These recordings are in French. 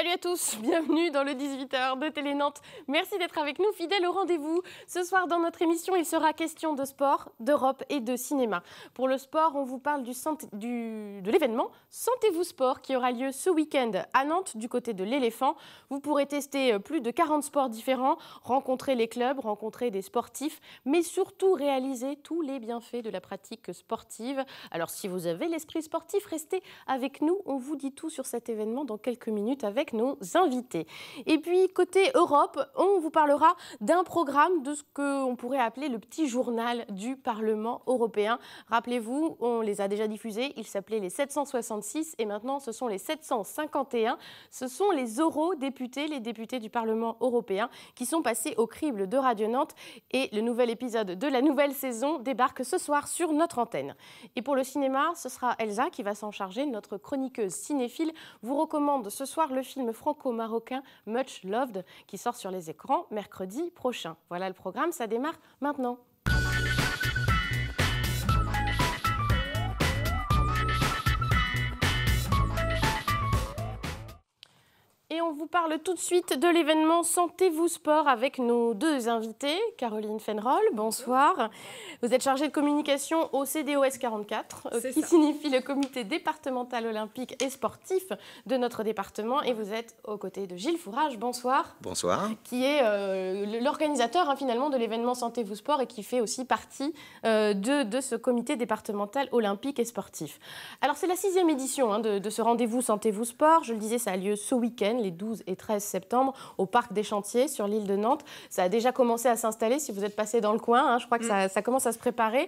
Salut à tous, bienvenue dans le 18h de Télé Nantes. Merci d'être avec nous, fidèles au rendez-vous. Ce soir, dans notre émission, il sera question de sport, d'Europe et de cinéma. Pour le sport, on vous parle de l'événement Sentez-vous Sport qui aura lieu ce week-end à Nantes, du côté de l'Éléphant. Vous pourrez tester plus de 40 sports différents, rencontrer les clubs, rencontrer des sportifs, mais surtout réaliser tous les bienfaits de la pratique sportive. Alors, si vous avez l'esprit sportif, restez avec nous. On vous dit tout sur cet événement dans quelques minutes avec nos invités. Et puis, côté Europe, on vous parlera d'un programme de ce qu'on pourrait appeler le petit journal du Parlement européen. Rappelez-vous, on les a déjà diffusés. Ils s'appelaient les 766 et maintenant, ce sont les 751. Ce sont les eurodéputés, les députés du Parlement européen qui sont passés au crible de Radio Nantes. Et le nouvel épisode de la nouvelle saison débarque ce soir sur notre antenne. Et pour le cinéma, ce sera Elsa qui va s'en charger, notre chroniqueuse cinéphile. Vous recommande ce soir le film franco-marocain Much Loved qui sort sur les écrans mercredi prochain. Voilà le programme, ça démarre maintenant. Et on vous parle tout de suite de l'événement Sentez-vous Sport avec nos deux invités. Caroline Fenrol, bonsoir. Vous êtes chargée de communication au CDOS 44, qui signifie le comité départemental olympique et sportif de notre département. Et vous êtes aux côtés de Gilles Fourage, bonsoir. Bonsoir. Qui est l'organisateur finalement de l'événement Sentez-vous Sport et qui fait aussi partie de ce comité départemental olympique et sportif. Alors c'est la 6e édition de ce rendez-vous Sentez-vous Sport. Je le disais, ça a lieu ce week-end, les 12 et 13 septembre, au Parc des Chantiers, sur l'île de Nantes. Ça a déjà commencé à s'installer, si vous êtes passé dans le coin. Je crois que ça commence à se préparer.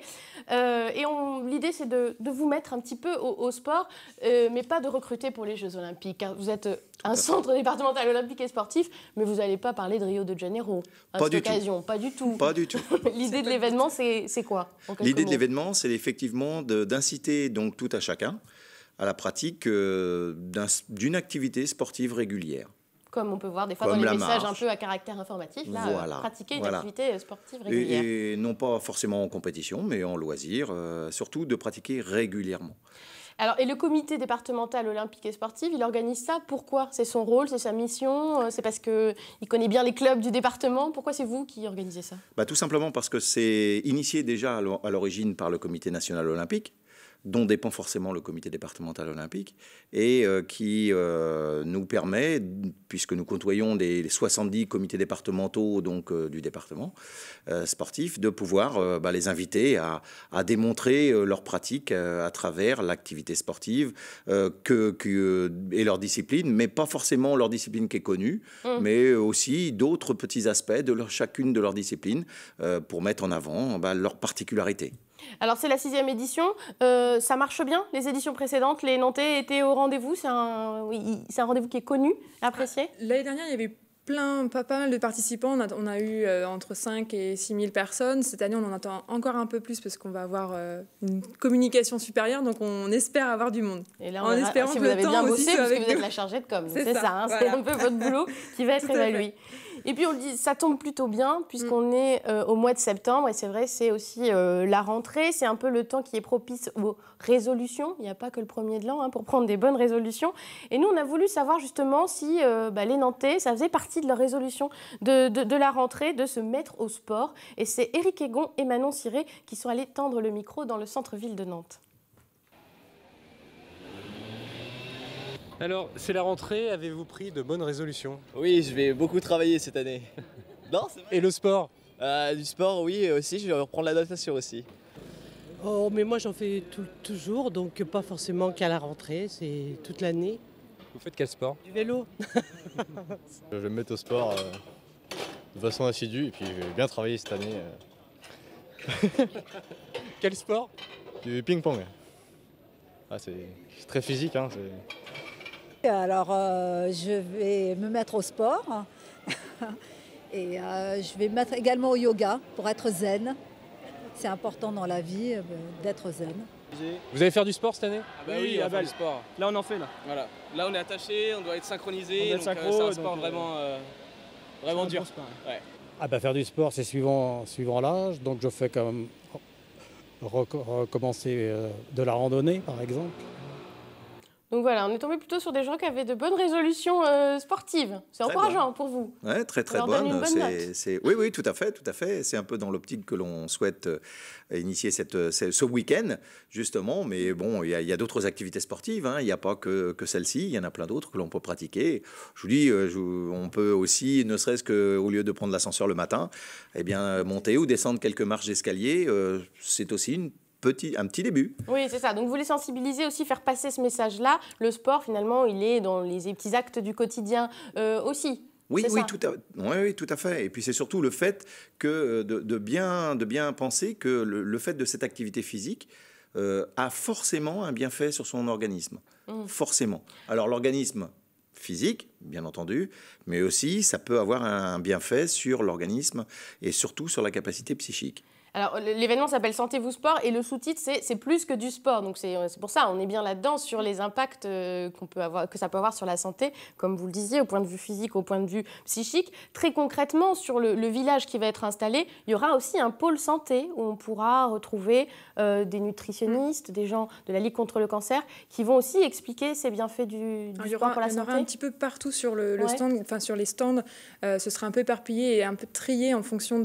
Et l'idée, c'est de vous mettre un petit peu au sport, mais pas de recruter pour les Jeux Olympiques. Car vous êtes un centre départemental olympique et sportif, mais vous n'allez pas parler de Rio de Janeiro à cette occasion. Pas du tout. Pas du tout. L'idée de l'événement, c'est quoi? L'idée de l'événement, c'est effectivement d'inciter donc tout à chacun à la pratique d'une activité sportive régulière. Comme on peut voir des fois dans les messages un peu à caractère informatif, là, voilà, pratiquer une activité sportive régulière. Et non pas forcément en compétition, mais en loisir, surtout de pratiquer régulièrement. Alors, et le comité départemental olympique et sportif, il organise ça, pourquoi? C'est son rôle, c'est sa mission, c'est parce qu'il connaît bien les clubs du département? Pourquoi c'est vous qui organisez ça? Tout simplement parce que c'est initié déjà à l'origine par le comité national olympique, dont dépend forcément le comité départemental olympique, et qui nous permet, puisque nous côtoyons les 70 comités départementaux donc, du département sportif, de pouvoir les inviter à démontrer leur pratique à travers l'activité sportive et leur discipline, mais pas forcément leur discipline qui est connue, mais aussi d'autres petits aspects de chacune de leurs disciplines pour mettre en avant leurs particularités. Alors c'est la 6e édition, ça marche bien, les éditions précédentes, les Nantais étaient au rendez-vous, c'est un rendez-vous qui est connu, apprécié? L'année dernière, il y avait pas mal de participants, on a eu entre 5 et 6 000 personnes. Cette année, on en attend encore un peu plus parce qu'on va avoir une communication supérieure, donc on espère avoir du monde. Et là, en espérant que vous avez bien bossé, parce que vous êtes la chargée de com, c'est ça, voilà. C'est un peu votre boulot qui va être évalué. Et puis on le dit, ça tombe plutôt bien puisqu'on est au mois de septembre et c'est vrai, c'est aussi la rentrée, c'est un peu le temps qui est propice aux résolutions. Il n'y a pas que le 1er de l'an pour prendre des bonnes résolutions. Et nous, on a voulu savoir justement si les Nantais, ça faisait partie de leur résolution de la rentrée, de se mettre au sport. Et c'est Éric Egon et Manon Ciré qui sont allés tendre le micro dans le centre-ville de Nantes. Alors, c'est la rentrée, avez-vous pris de bonnes résolutions? Oui, je vais beaucoup travailler cette année. Non, c'est vrai. Et le sport? Du sport, oui, aussi, je vais reprendre la natation aussi. Oh, mais moi j'en fais toujours, donc pas forcément qu'à la rentrée, c'est toute l'année. Vous faites quel sport? Du vélo. Je vais me mettre au sport de façon assidue et puis je vais bien travailler cette année. Quel sport? Du ping-pong. C'est très physique. Alors, je vais me mettre au sport et je vais me mettre également au yoga pour être zen. C'est important dans la vie d'être zen. Vous allez faire du sport cette année? Oui, on va faire du sport. Là, on en fait, là. Voilà. Là, on est attaché, on doit être synchronisé. C'est un sport vraiment dur. Ouais. Faire du sport, c'est suivant l'âge. Donc, je fais quand même recommencer de la randonnée, par exemple. Donc voilà, on est tombé plutôt sur des gens qui avaient de bonnes résolutions sportives. C'est encourageant pour vous. Ouais, très On leur donne une bonne note. Oui, tout à fait, tout à fait. C'est un peu dans l'optique que l'on souhaite initier ce week-end, justement. Mais bon, il y a d'autres activités sportives. Hein. Il n'y a pas que celle-ci. Il y en a plein d'autres que l'on peut pratiquer. Je vous dis, on peut aussi, ne serait-ce qu'au lieu de prendre l'ascenseur le matin, eh bien, monter ou descendre quelques marches d'escalier. C'est aussi un petit début. Oui, c'est ça. Donc, vous voulez sensibiliser aussi, faire passer ce message-là. Le sport, finalement, il est dans les petits actes du quotidien aussi. Oui, tout à fait. Et puis c'est surtout le fait que de bien penser que le fait de cette activité physique a forcément un bienfait sur son organisme. Forcément. Alors l'organisme physique, bien entendu, mais aussi ça peut avoir un bienfait sur l'organisme et surtout sur la capacité psychique. Alors, l'événement s'appelle Sentez-vous sport et le sous-titre, c'est plus que du sport. Donc, c'est pour ça, on est bien là-dedans sur les impacts que ça peut avoir sur la santé, comme vous le disiez, au point de vue physique, au point de vue psychique. Très concrètement, sur le village qui va être installé, il y aura aussi un pôle santé où on pourra retrouver des nutritionnistes, des gens de la Ligue contre le cancer, qui vont aussi expliquer ces bienfaits du sport pour la santé. Il y en aura un petit peu partout sur le stand, enfin sur les stands. Ce sera un peu éparpillé et un peu trié en fonction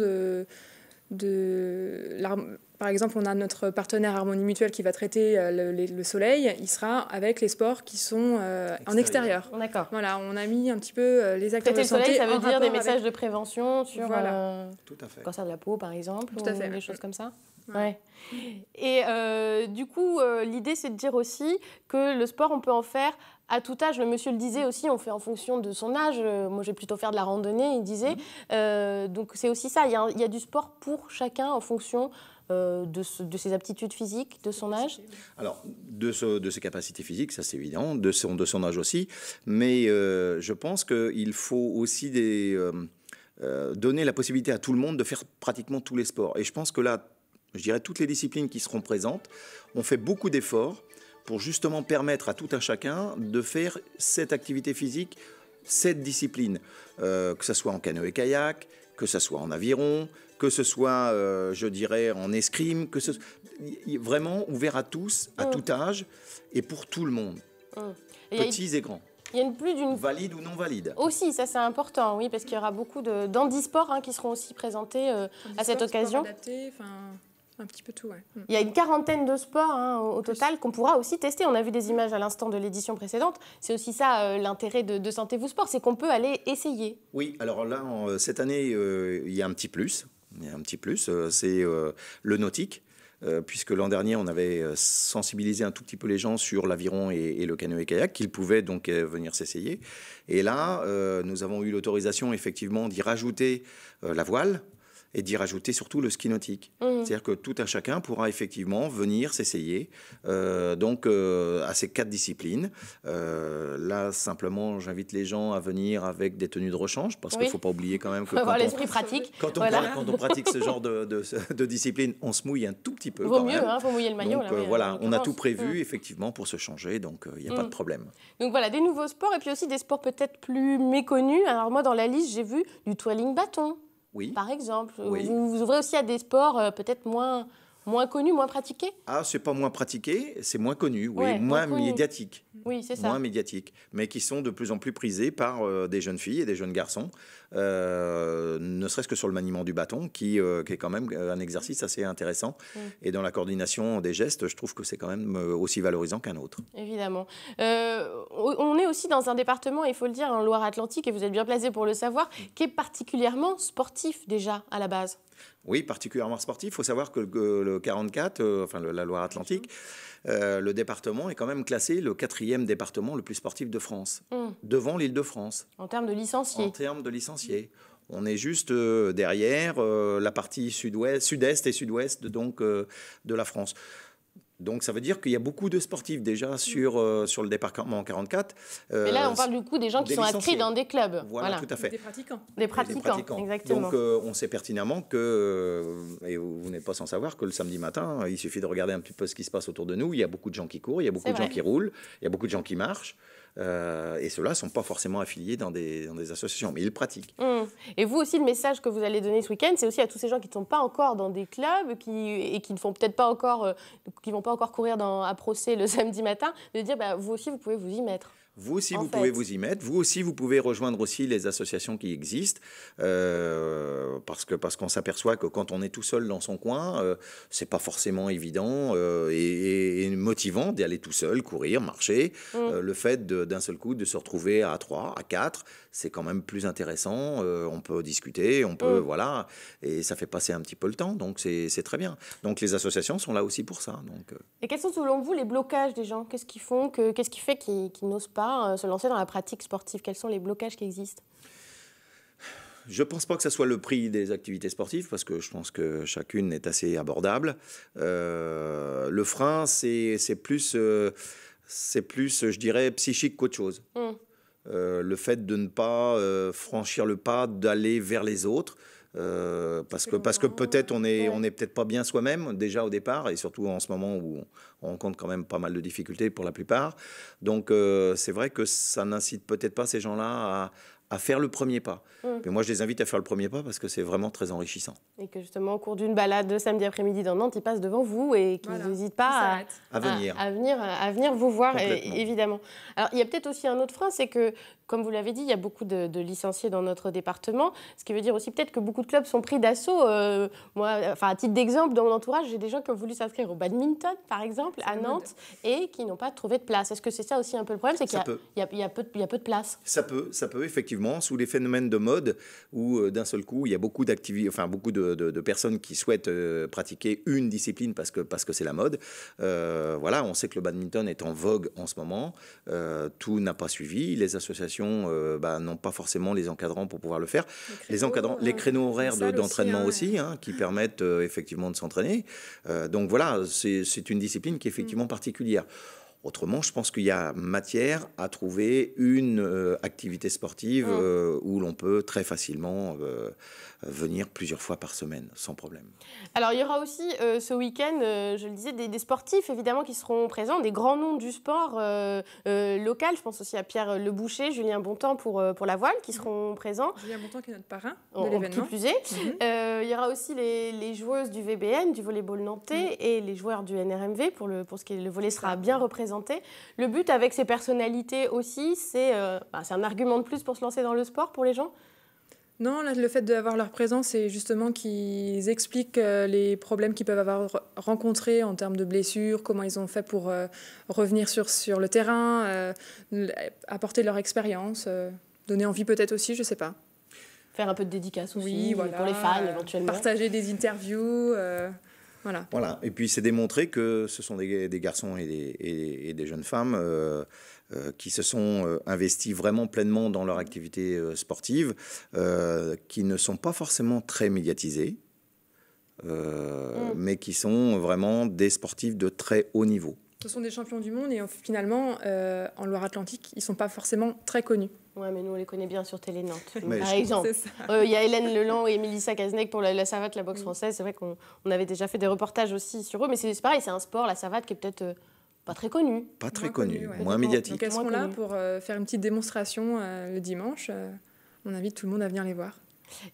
par exemple, on a notre partenaire Harmonie Mutuelle qui va traiter le soleil. Il sera avec les sports qui sont en extérieur. D'accord. Voilà, on a mis un petit peu les acteurs de santé. Traiter le soleil, ça veut dire des messages de prévention sur Tout à fait. le cancer de la peau, par exemple, Tout à fait. des choses comme ça. Ouais. Et du coup, l'idée, c'est de dire aussi que le sport, on peut en faire à tout âge. Le monsieur le disait aussi, on fait en fonction de son âge. Moi, je vais plutôt faire de la randonnée, il disait. Donc, c'est aussi ça. Il y a du sport pour chacun en fonction de ses aptitudes physiques, de son âge. Alors, de ses capacités physiques, ça c'est évident, de son âge aussi. Mais je pense qu'il faut aussi donner la possibilité à tout le monde de faire pratiquement tous les sports. Et je pense que là, je dirais toutes les disciplines qui seront présentes, on fait beaucoup d'efforts pour justement permettre à tout un chacun de faire cette activité physique, cette discipline, que ce soit en canoë-kayak, que ce soit en aviron, que ce soit, je dirais, en escrime, vraiment ouvert à tous, à tout âge, et pour tout le monde, petits et grands. Il y a plus d'une... Valide ou non valide. Aussi, ça c'est important, oui, parce qu'il y aura beaucoup d'handisports qui seront aussi présentés à cette occasion. Adapté, un petit peu tout, ouais. Il y a une quarantaine de sports au total qu'on pourra aussi tester. On a vu des images à l'instant de l'édition précédente. C'est aussi ça l'intérêt de Sentez-vous sport, c'est qu'on peut aller essayer. Oui, alors là, cette année, il y a un petit plus. C'est le nautique. Puisque l'an dernier, on avait sensibilisé un tout petit peu les gens sur l'aviron et le canoë-kayak, qu'ils pouvaient donc venir s'essayer. Et là, nous avons eu l'autorisation, effectivement, d'y rajouter la voile et d'y rajouter surtout le ski nautique. C'est-à-dire que tout un chacun pourra effectivement venir s'essayer à ces 4 disciplines. Là, simplement, j'invite les gens à venir avec des tenues de rechange, parce qu'il ne faut pas oublier quand même que avoir l'esprit pratique. Quand on pratique ce genre de discipline, on se mouille un tout petit peu. Vaut mieux, faut mouiller le maillot. Donc voilà, on a tout prévu effectivement pour se changer, donc il n'y a pas de problème. Donc voilà, des nouveaux sports et puis aussi des sports peut-être plus méconnus. Alors moi, dans la liste, j'ai vu du twirling bâton. Oui. Par exemple. Oui. Vous ouvrez aussi à des sports peut-être moins connus, moins pratiqués. Ah, c'est pas moins pratiqué, c'est moins connu, moins médiatique. Oui, c'est ça. Moins médiatique, mais qui sont de plus en plus prisés par des jeunes filles et des jeunes garçons, ne serait-ce que sur le maniement du bâton, qui est quand même un exercice assez intéressant. Et dans la coordination des gestes, je trouve que c'est quand même aussi valorisant qu'un autre. Évidemment. On est aussi dans un département, il faut le dire, en Loire-Atlantique, et vous êtes bien placé pour le savoir, qui est particulièrement sportif déjà à la base. Oui, particulièrement sportif. Il faut savoir que le 44, la Loire-Atlantique, le département est quand même classé le 4e département le plus sportif de France, devant l'Île-de-France. En termes de licenciés. En termes de licenciés. On est juste derrière la partie sud-est et sud-ouest de la France. Donc ça veut dire qu'il y a beaucoup de sportifs déjà sur le département 44. Mais là, on parle du coup des gens qui sont inscrits dans des clubs. Voilà, tout à fait. Des pratiquants. Des pratiquants, exactement. Donc on sait pertinemment et vous n'êtes pas sans savoir que le samedi matin, il suffit de regarder un petit peu ce qui se passe autour de nous. Il y a beaucoup de gens qui courent, il y a beaucoup de gens qui roulent, il y a beaucoup de gens qui marchent. Et ceux-là ne sont pas forcément affiliés dans des associations, mais ils pratiquent. Et vous aussi, le message que vous allez donner ce week-end, c'est aussi à tous ces gens qui ne sont pas encore dans des clubs et qui ne font peut-être pas encore, qui vont pas encore courir à Procès le samedi matin, de dire vous aussi, vous pouvez vous y mettre. Vous aussi, vous pouvez vous y mettre. Vous aussi, vous pouvez rejoindre aussi les associations qui existent, parce qu'on s'aperçoit que quand on est tout seul dans son coin, c'est pas forcément évident et motivant d'y aller tout seul, courir, marcher. Le fait d'un seul coup de se retrouver à 3, à 4, c'est quand même plus intéressant. On peut discuter, on peut voilà, et ça fait passer un petit peu le temps. Donc c'est très bien. Donc les associations sont là aussi pour ça. Donc. Et quels sont selon vous les blocages des gens? Qu'est-ce qui fait qu'ils n'osent pas se lancer dans la pratique sportive? Quels sont les blocages qui existent? Je ne pense pas que ce soit le prix des activités sportives, parce que je pense que chacune est assez abordable. Le frein, c'est plus, je dirais, psychique qu'autre chose. Le fait de ne pas franchir le pas, d'aller vers les autres. Parce que peut-être on est peut-être pas bien soi-même déjà au départ, et surtout en ce moment où on rencontre quand même pas mal de difficultés pour la plupart. Donc c'est vrai que ça n'incite peut-être pas ces gens-là à faire le premier pas. Mais moi, je les invite à faire le premier pas parce que c'est vraiment très enrichissant. Et que justement, au cours d'une balade le samedi après-midi dans Nantes, ils passent devant vous et qu'ils n'hésitent pas à venir vous voir, évidemment. Alors, il y a peut-être aussi un autre frein, c'est que, comme vous l'avez dit, il y a beaucoup de licenciés dans notre département, ce qui veut dire aussi peut-être que beaucoup de clubs sont pris d'assaut. Moi, à titre d'exemple, dans mon entourage, j'ai des gens qui ont voulu s'inscrire au badminton, par exemple, à Nantes, et qui n'ont pas trouvé de place. Est-ce que c'est ça aussi un peu le problème, c'est qu'il y a peu de place? Ça peut, effectivement, sous les phénomènes de mode, où d'un seul coup, il y a beaucoup de personnes qui souhaitent pratiquer une discipline parce que c'est la mode. Voilà, on sait que le badminton est en vogue en ce moment. Tout n'a pas suivi. Les associations n'ont pas forcément les encadrants pour pouvoir le faire. Les créneaux horaires d'entraînement aussi, qui permettent effectivement de s'entraîner. Donc voilà, c'est une discipline qui est effectivement particulière. Autrement, je pense qu'il y a matière à trouver une activité sportive où l'on peut très facilement venir plusieurs fois par semaine, sans problème. Alors, il y aura aussi ce week-end, je le disais, des sportifs, évidemment, qui seront présents, des grands noms du sport local. Je pense aussi à Pierre Leboucher, Julien Bontemps pour la voile, qui seront présents. Julien Bontemps qui est notre parrain de l'événement. Qui plus est. Il y aura aussi les joueuses du VBN, du volleyball nantais, et les joueurs du NRMV, pour ce qui est le volley sera bien représenté. Le but avec ces personnalités aussi, c'est un argument de plus pour se lancer dans le sport pour les gens? Non, là, le fait d'avoir leur présence, c'est justement qu'ils expliquent les problèmes qu'ils peuvent avoir rencontrés en termes de blessures, comment ils ont fait pour revenir sur le terrain, apporter leur expérience, donner envie peut-être aussi, je ne sais pas. Faire un peu de dédicace aussi, pour les fans éventuellement. Partager des interviews. Voilà. Et puis c'est démontré que ce sont des garçons et des jeunes femmes qui se sont investis vraiment pleinement dans leur activité sportive, qui ne sont pas forcément très médiatisés, mais qui sont vraiment des sportifs de très haut niveau. Ce sont des champions du monde et finalement, en Loire-Atlantique, ils ne sont pas forcément très connus. Oui, mais nous, on les connaît bien sur Télé Nantes. Par exemple, il y a Hélène Leland et Mélissa Kaznek pour la savate, la boxe française. C'est vrai qu'on avait déjà fait des reportages aussi sur eux, mais c'est pareil, c'est un sport, la savate, qui est peut-être pas très connu. Pas très connu, moins médiatique. Donc elles seront là pour faire une petite démonstration le dimanche. On invite tout le monde à venir les voir.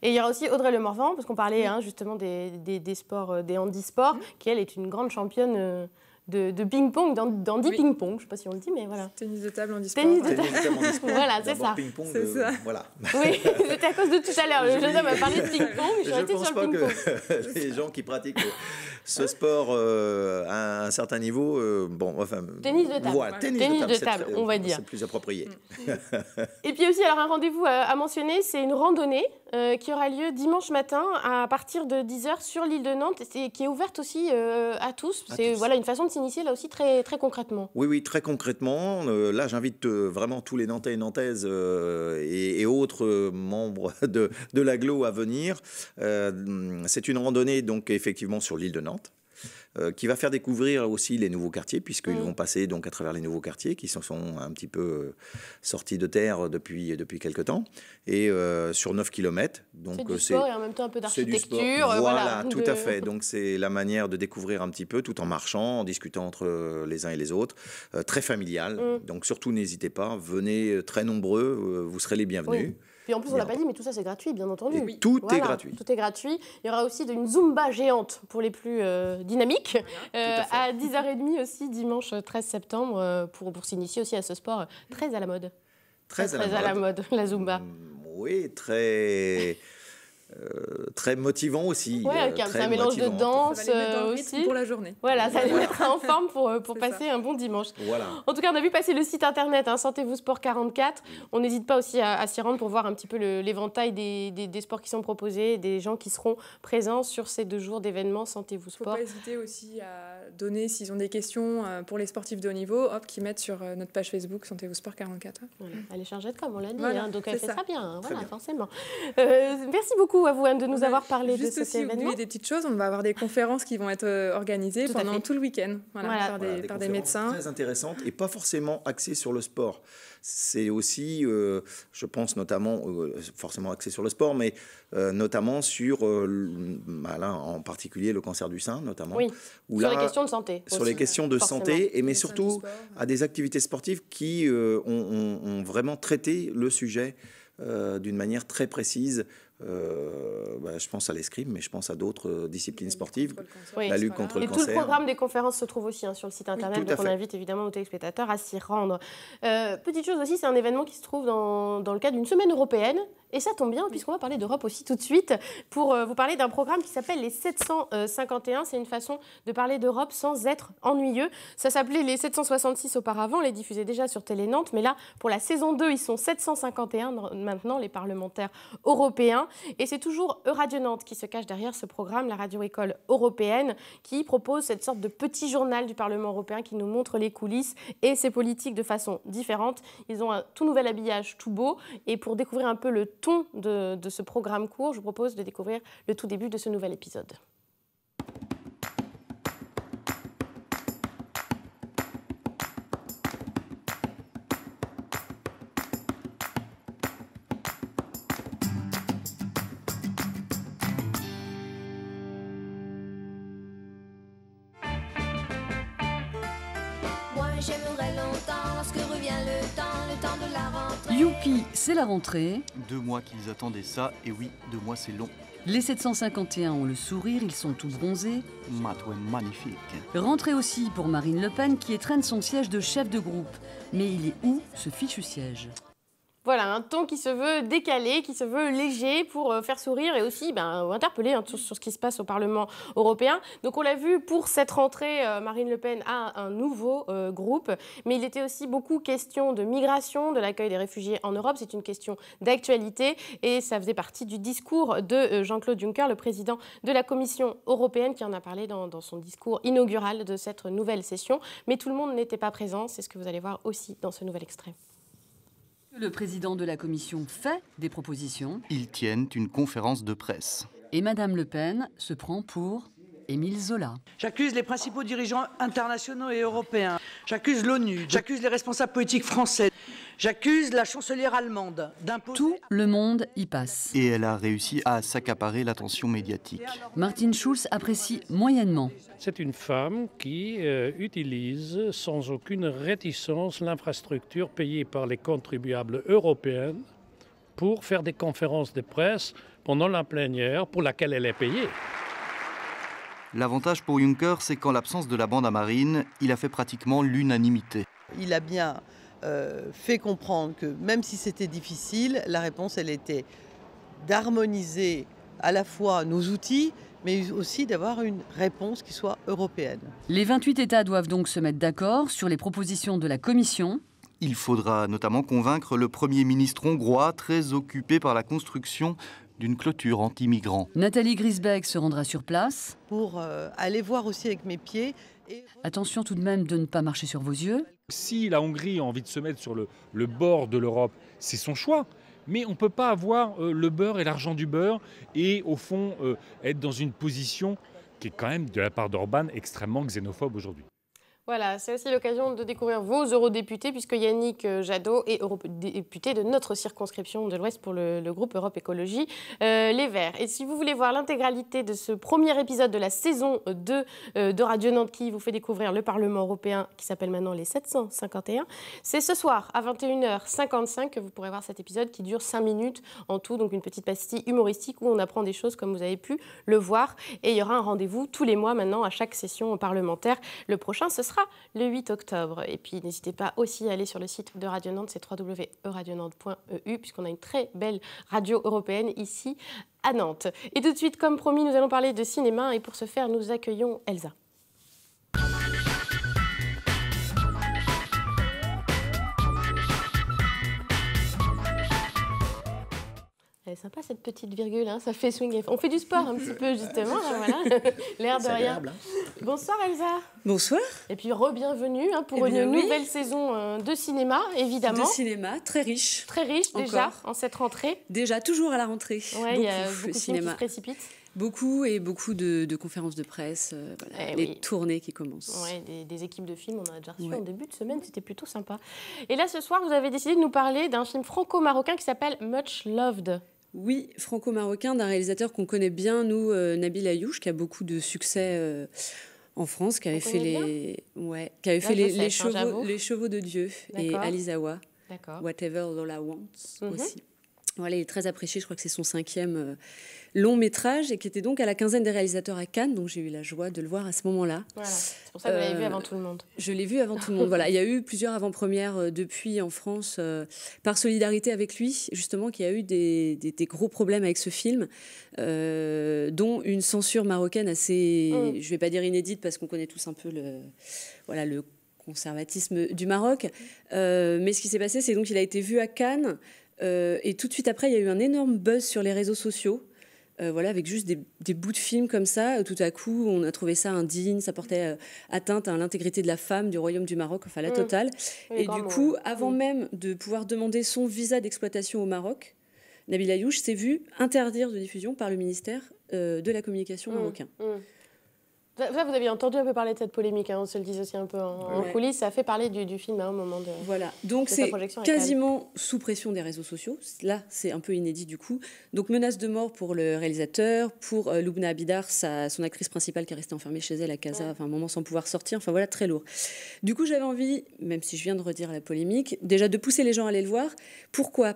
Et il y aura aussi Audrey Le Morvan, parce qu'on parlait justement des sports, des handisports, qui elle est une grande championne de ping-pong, d'handi ping-pong, je ne sais pas si on le dit, mais voilà. Tennis de table, handisport. Tennis de table, voilà, c'est ça. Ping-pong, ça. Voilà. Oui, c'était à cause de tout à l'heure. Le jeune homme a parlé de ping-pong, je suis restée sur le ping-pong. Je ne pense pas que les gens qui pratiquent ce sport à un certain niveau, tennis de table. Voilà, tennis de table, on va dire. C'est plus approprié. Et puis aussi, alors un rendez-vous à mentionner, c'est une randonnée qui aura lieu dimanche matin à partir de 10h sur l'île de Nantes, qui est ouverte aussi à tous. C'est une façon de s'initier là aussi très, très concrètement. Oui, très concrètement. Là, j'invite vraiment tous les Nantais et Nantaises et autres membres de l'agglo à venir. C'est une randonnée donc effectivement sur l'île de Nantes. qui va faire découvrir aussi les nouveaux quartiers, puisqu'ils vont passer donc à travers les nouveaux quartiers qui se sont un petit peu sortis de terre depuis quelques temps, et sur 9 km. C'est du sport et en même temps un peu d'architecture. Voilà, tout à fait. Donc c'est la manière de découvrir un petit peu, tout en marchant, en discutant entre les uns et les autres. Très familial. Donc surtout n'hésitez pas, venez très nombreux, vous serez les bienvenus. Oui. Puis en plus, on l'a pas dit, mais tout ça, c'est gratuit, bien entendu. Oui. Tout est gratuit. Tout est gratuit. Il y aura aussi une Zumba géante pour les plus dynamiques, à 10h30 aussi, dimanche 13 septembre, pour s'initier aussi à ce sport très à la mode. Très à la mode, la Zumba. Oui, très motivant aussi. Oui, c'est un mélange de danse aussi. Pour la journée. Voilà, ça les mettra en forme pour passer un bon dimanche. Voilà. En tout cas, on a vu passer le site internet Sentez-vous Sport 44. On n'hésite pas aussi à s'y rendre pour voir un petit peu l'éventail des sports qui sont proposés, des gens qui seront présents sur ces 2 jours d'événements Sentez-vous Sport. Il ne faut pas hésiter aussi à donner, s'ils ont des questions pour les sportifs de haut niveau, qu'ils mettent sur notre page Facebook Sentez-vous Sport 44. Voilà. Elle est chargée de com, on l'a dit, voilà, donc elle fait ça bien, Très bien. Forcément. Merci beaucoup à vous, Anne, de nous avoir parlé de cet événement. Des petites choses, on va avoir des conférences qui vont être organisées pendant tout le week-end par des médecins. Très intéressantes et pas forcément axées sur le sport. C'est aussi, je pense notamment, forcément axé sur le sport, mais notamment sur, en particulier le cancer du sein, notamment. Oui, sur les questions de santé. Sur les questions de santé, mais surtout à des activités sportives qui ont vraiment traité le sujet d'une manière très précise. Je pense à l'escrime, mais je pense à d'autres disciplines sportives, la lutte contre le cancer. Et tout le programme des conférences se trouve aussi sur le site internet, donc on invite évidemment nos téléspectateurs à s'y rendre. Petite chose aussi, c'est un événement qui se trouve dans le cadre d'une semaine européenne, et ça tombe bien puisqu'on va parler d'Europe aussi tout de suite, pour vous parler d'un programme qui s'appelle les 751. C'est une façon de parler d'Europe sans être ennuyeux. Ça s'appelait les 766 auparavant, on les diffusait déjà sur Télé Nantes, mais là, pour la saison 2, ils sont 751 maintenant, les parlementaires européens. Et c'est toujours Radio Nantes qui se cache derrière ce programme, la radio-école européenne, qui propose cette sorte de petit journal du Parlement européen qui nous montre les coulisses et ses politiques de façon différente. Ils ont un tout nouvel habillage tout beau. Et pour découvrir un peu le ton de ce programme court, je vous propose de découvrir le tout début de ce nouvel épisode. J'aimerais longtemps lorsque revient le temps de la rentrée. Youpi, c'est la rentrée. 2 mois qu'ils attendaient ça, et oui, 2 mois c'est long. Les 751 ont le sourire, ils sont tous bronzés. Matoué magnifique. Rentrée aussi pour Marine Le Pen qui étrenne son siège de chef de groupe. Mais il est où ce fichu siège ? Voilà, un ton qui se veut décalé, qui se veut léger pour faire sourire et aussi interpeller sur ce qui se passe au Parlement européen. Donc on l'a vu, pour cette rentrée, Marine Le Pen a un nouveau groupe, mais il était aussi beaucoup question de migration, de l'accueil des réfugiés en Europe. C'est une question d'actualité et ça faisait partie du discours de Jean-Claude Juncker, le président de la Commission européenne, qui en a parlé dans son discours inaugural de cette nouvelle session. Mais tout le monde n'était pas présent, c'est ce que vous allez voir aussi dans ce nouvel extrait. Le président de la Commission fait des propositions. Ils tiennent une conférence de presse. Et Madame Le Pen se prend pour Émile Zola. J'accuse les principaux dirigeants internationaux et européens. J'accuse l'ONU. J'accuse les responsables politiques français. J'accuse la chancelière allemande d'imposer... Tout le monde y passe. Et elle a réussi à s'accaparer l'attention médiatique. Martin Schulz apprécie moyennement. C'est une femme qui utilise sans aucune réticence l'infrastructure payée par les contribuables européens pour faire des conférences de presse pendant la plénière pour laquelle elle est payée. L'avantage pour Juncker, c'est qu'en l'absence de la bande à Marine, il a fait pratiquement l'unanimité. Il a bien fait comprendre que même si c'était difficile, la réponse, elle était d'harmoniser à la fois nos outils, mais aussi d'avoir une réponse qui soit européenne. Les 28 États doivent donc se mettre d'accord sur les propositions de la Commission. Il faudra notamment convaincre le Premier ministre hongrois, très occupé par la construction d'une clôture anti-migrants. Nathalie Griesbeck se rendra sur place. Pour aller voir aussi avec mes pieds. Attention tout de même de ne pas marcher sur vos yeux. Si la Hongrie a envie de se mettre sur le bord de l'Europe, c'est son choix. Mais on ne peut pas avoir le beurre et l'argent du beurre et au fond être dans une position qui est quand même, de la part d'Orban, extrêmement xénophobe aujourd'hui. Voilà, c'est aussi l'occasion de découvrir vos eurodéputés, puisque Yannick Jadot est eurodéputé de notre circonscription de l'Ouest pour le groupe Europe Écologie Les Verts. Et si vous voulez voir l'intégralité de ce premier épisode de la saison 2 de Radio Nantes qui vous fait découvrir le Parlement européen, qui s'appelle maintenant les 751, c'est ce soir à 21h55 que vous pourrez voir cet épisode qui dure 5 minutes en tout, donc une petite pastille humoristique où on apprend des choses comme vous avez pu le voir. Et il y aura un rendez-vous tous les mois maintenant à chaque session parlementaire. Le prochain, ce sera le 8 octobre. Et puis, n'hésitez pas aussi à aller sur le site de Radio Nantes, c'est www.radionantes.eu, puisqu'on a une très belle radio européenne ici à Nantes. Et tout de suite, comme promis, nous allons parler de cinéma. Et pour ce faire, nous accueillons Elsa. Elle est sympa cette petite virgule, hein, ça fait swing. On fait du sport un petit peu justement, là, voilà. L'air de rien. Bonsoir Elsa. Bonsoir. Et puis re-bienvenue pour une nouvelle saison de cinéma, évidemment. De cinéma, très riche. Très riche déjà en cette rentrée. Déjà, toujours à la rentrée. Ouais, il y a beaucoup de films qui se précipitent. Beaucoup de conférences de presse, voilà, les tournées qui commencent. Ouais, des équipes de films, on en a déjà reçu en début de semaine, c'était plutôt sympa. Et là, ce soir, vous avez décidé de nous parler d'un film franco-marocain qui s'appelle Much Loved. Oui, franco-marocain, d'un réalisateur qu'on connaît bien, nous, Nabil Ayouch, qui a beaucoup de succès en France, qui avait fait les Chevaux de Dieu et Alizawa, Whatever Lola Wants aussi. Voilà, il est très apprécié, je crois que c'est son 5e long métrage et qui était donc à la 15aine des réalisateurs à Cannes, donc j'ai eu la joie de le voir à ce moment-là. Voilà, c'est pour ça que vous l'avez vu avant tout le monde. Je l'ai vu avant tout le monde, voilà. Il y a eu plusieurs avant-premières depuis en France, par solidarité avec lui, justement, qui a eu des gros problèmes avec ce film, dont une censure marocaine assez, je ne vais pas dire inédite, parce qu'on connaît tous un peu le conservatisme du Maroc, mais ce qui s'est passé, c'est donc qu'il a été vu à Cannes, et tout de suite après, il y a eu un énorme buzz sur les réseaux sociaux, avec juste des bouts de films comme ça. Tout à coup, on a trouvé ça indigne, ça portait atteinte à l'intégrité de la femme du Royaume du Maroc, enfin la totale. Et du coup, avant même de pouvoir demander son visa d'exploitation au Maroc, Nabil Ayouch s'est vu interdire de diffusion par le ministère de la communication marocain. Là, vous aviez entendu un peu parler de cette polémique, hein, on se le disait aussi un peu en coulisses, ça a fait parler du film à un moment de Voilà, donc c'est quasiment sous pression des réseaux sociaux, là c'est un peu inédit du coup. Donc menace de mort pour le réalisateur, pour Loubna Abidar, son actrice principale qui est restée enfermée chez elle à Casa, un moment sans pouvoir sortir, enfin voilà, très lourd. Du coup j'avais envie, même si je viens de redire la polémique, déjà de pousser les gens à aller le voir. Pourquoi ?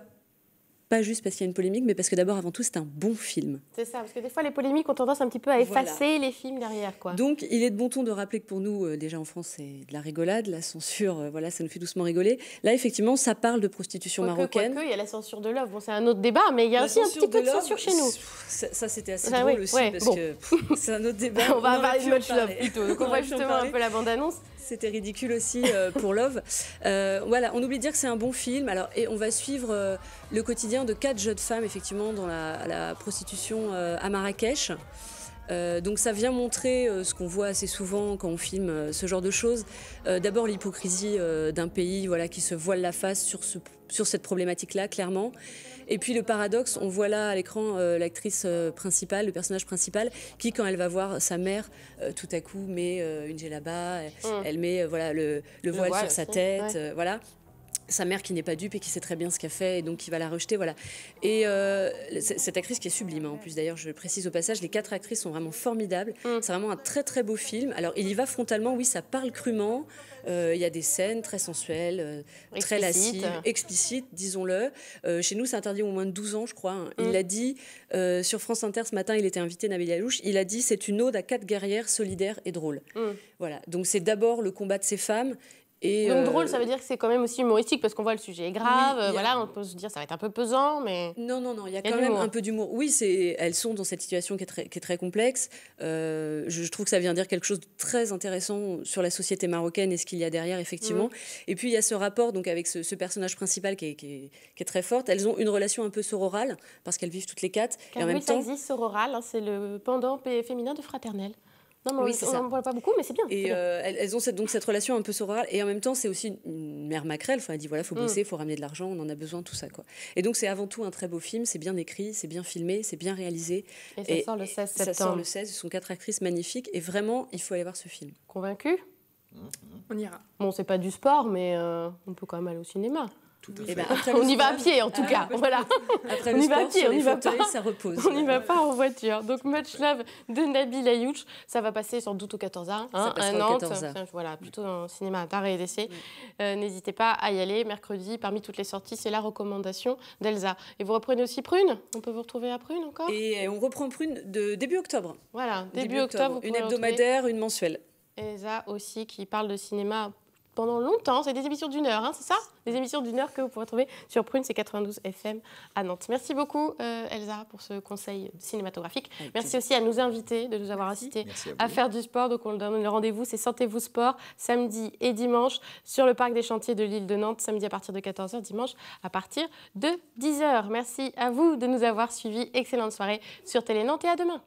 Pas juste parce qu'il y a une polémique, mais parce que d'abord, avant tout, c'est un bon film. C'est ça, parce que des fois, les polémiques ont tendance un petit peu à effacer les films derrière, quoi. Donc, il est de bon ton de rappeler que pour nous, déjà en France, c'est de la rigolade, la censure, ça nous fait doucement rigoler. Là, effectivement, ça parle de prostitution marocaine. Il y a la censure de Love, bon, c'est un autre débat, mais il y a aussi un petit peu de censure chez nous. Ça c'était assez drôle aussi, parce que c'est un autre débat. On va parler de Much Love plutôt, donc on voit justement un peu la bande-annonce. C'était ridicule aussi pour Love. On oublie de dire que c'est un bon film. Alors, et on va suivre le quotidien de 4 jeunes femmes, effectivement, dans la prostitution à Marrakech. Donc ça vient montrer ce qu'on voit assez souvent quand on filme ce genre de choses. D'abord l'hypocrisie d'un pays qui se voile la face sur cette problématique-là, clairement. Et puis le paradoxe, on voit là à l'écran l'actrice principale, le personnage principal, qui quand elle va voir sa mère, tout à coup met une djellaba, elle met le voile sur sa tête, sa mère qui n'est pas dupe et qui sait très bien ce qu'elle fait et donc qui va la rejeter, Et cette actrice qui est sublime, en plus d'ailleurs, je le précise au passage, les 4 actrices sont vraiment formidables. C'est vraiment un très très beau film. Alors il y va frontalement, oui, ça parle crûment. Il y a des scènes très sensuelles, très lascives, explicites, disons-le. Chez nous, c'est interdit au moins de 12 ans, je crois. Il l'a dit sur France Inter ce matin, il était invité, Nabil Ayouch. Il a dit c'est une ode à 4 guerrières solidaires et drôles. Voilà. Donc c'est d'abord le combat de ces femmes. Et donc drôle, ça veut dire que c'est quand même aussi humoristique parce qu'on voit le sujet est grave, on peut se dire ça va être un peu pesant, mais... Non, il y a quand même un peu d'humour. Oui, elles sont dans cette situation qui est très complexe. Je trouve que ça vient dire quelque chose de très intéressant sur la société marocaine et ce qu'il y a derrière, effectivement. Et puis il y a ce rapport donc, avec ce personnage principal qui est très forte. Elles ont une relation un peu sororale parce qu'elles vivent toutes les 4. Et en même temps, ça existe, sororale, c'est le pendant féminin de fraternelle. Non, mais Oui, on c'est ça. n'en parle pas beaucoup, mais c'est bien. Et c'est bien. elles ont donc cette relation un peu sororale. Et en même temps, c'est aussi une mère maquerelle. Enfin, elle dit voilà, faut bosser, faut ramener de l'argent, on en a besoin, tout ça, quoi. Et donc, c'est avant tout un très beau film. C'est bien écrit, c'est bien filmé, c'est bien réalisé. Et ça sort le 16 septembre. Ça sort le 16. Ce sont 4 actrices magnifiques. Et vraiment, il faut aller voir ce film. Convaincu? On ira. Bon, c'est pas du sport, mais on peut quand même aller au cinéma. Eh ben, après le On y va à sport- pied, en tout cas. Voilà. Après On le y va à sport, pied, sur on les n'y va pas. fauteuils, ça repose. On n'y va pas en voiture. Donc, Much Love de Nabil Ayouch. Ça va passer sans doute au 14A, Ça à passera au Nantes. 14A. Enfin, voilà, plutôt dans le cinéma d'arrêt et d'essai. N'hésitez pas à y aller. Mercredi, parmi toutes les sorties, c'est la recommandation d'Elsa. Et vous reprenez aussi Prune? On peut vous retrouver à Prune encore? Et on reprend Prune de début octobre. Voilà, début octobre. vous Une pourrez hebdomadaire, une mensuelle. Elsa aussi qui parle de cinéma pendant longtemps. C'est des émissions d'1 heure, hein, c'est ça? Des émissions d'1 heure que vous pourrez trouver sur Prune, c'est 92 FM à Nantes. Merci beaucoup Elsa pour ce conseil cinématographique. Merci aussi à nos invités de nous avoir incités à faire du sport. Donc on donne le rendez-vous, c'est Sentez-vous Sport, samedi et dimanche sur le parc des chantiers de l'île de Nantes, samedi à partir de 14h, dimanche à partir de 10h. Merci à vous de nous avoir suivis. Excellente soirée sur Télé Nantes et à demain.